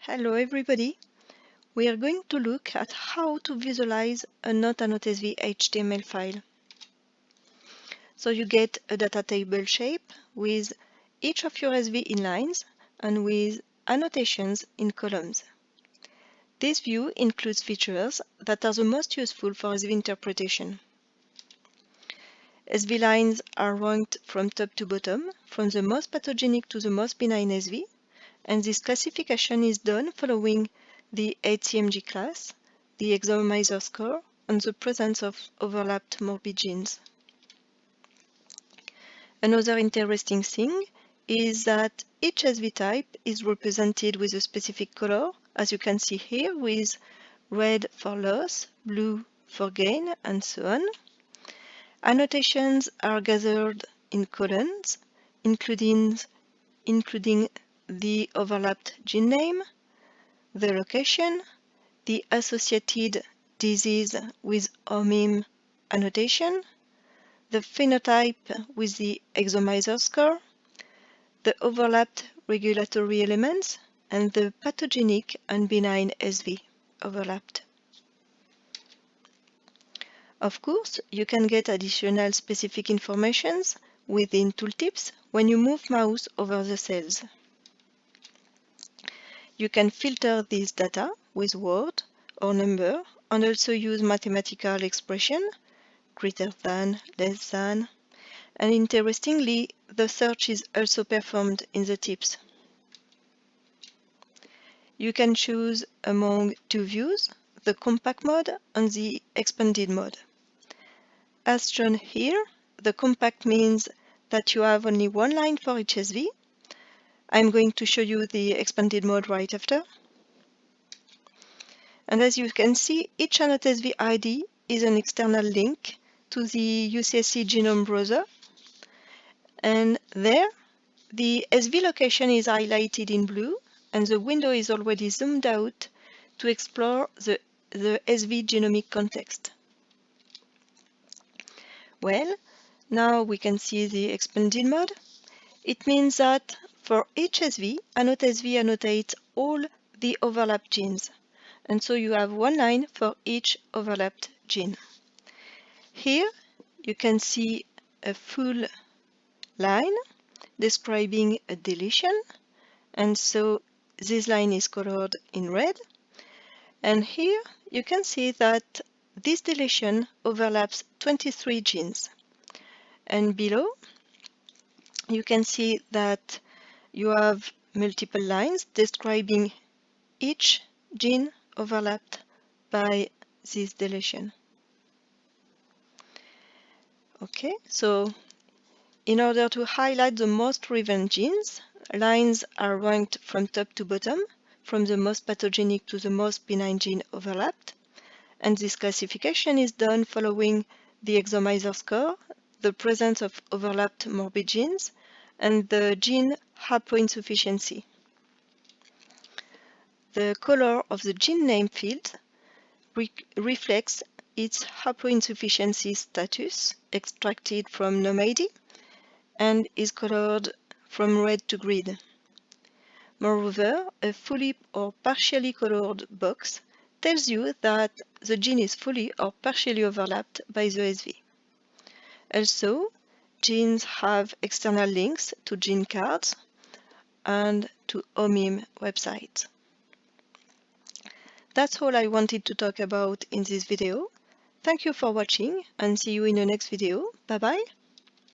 Hello everybody! We are going to look at how to visualize a knotAnnotSV HTML file. So you get a data table shape with each of your SV in lines and with annotations in columns. This view includes features that are the most useful for SV interpretation. SV lines are ranked from top to bottom, from the most pathogenic to the most benign SV, and this classification is done following the HCMG class, the exomizer score, and the presence of overlapped morbid genes. Another interesting thing is that each SV type is represented with a specific color, as you can see here, with red for loss, blue for gain, and so on. Annotations are gathered in columns, including the overlapped gene name, the location, the associated disease with OMIM annotation, the phenotype with the exomizer score, the overlapped regulatory elements, and the pathogenic and benign SV overlapped. Of course, you can get additional specific informations within Tooltips when you move mouse over the cells. You can filter this data with word or number and also use mathematical expression, greater than, less than, and interestingly, the search is also performed in the tips. You can choose among two views, the compact mode and the expanded mode. As shown here, the compact means that you have only one line for each SV. I'm going to show you the expanded mode right after. And as you can see, each AnnotSV ID is an external link to the UCSC genome browser. And there, the SV location is highlighted in blue, and the window is already zoomed out to explore the SV genomic context. Well, now we can see the expanded mode. It means that for each SV, AnnotSV annotates all the overlapped genes. And so you have one line for each overlapped gene. Here you can see a full line describing a deletion, and so this line is colored in red. And here you can see that this deletion overlaps 23 genes. And below you can see that you have multiple lines describing each gene overlapped by this deletion. Okay, so in order to highlight the most relevant genes, lines are ranked from top to bottom, from the most pathogenic to the most benign gene overlapped. And this classification is done following the exomizer score, the presence of overlapped morbid genes, and the gene haploinsufficiency. The color of the gene name field reflects its haploinsufficiency status extracted from NOMAD and is colored from red to green. Moreover, a fully or partially colored box tells you that the gene is fully or partially overlapped by the SV. Also, genes have external links to gene cards and to OMIM websites. That's all I wanted to talk about in this video. Thank you for watching and see you in the next video. Bye bye!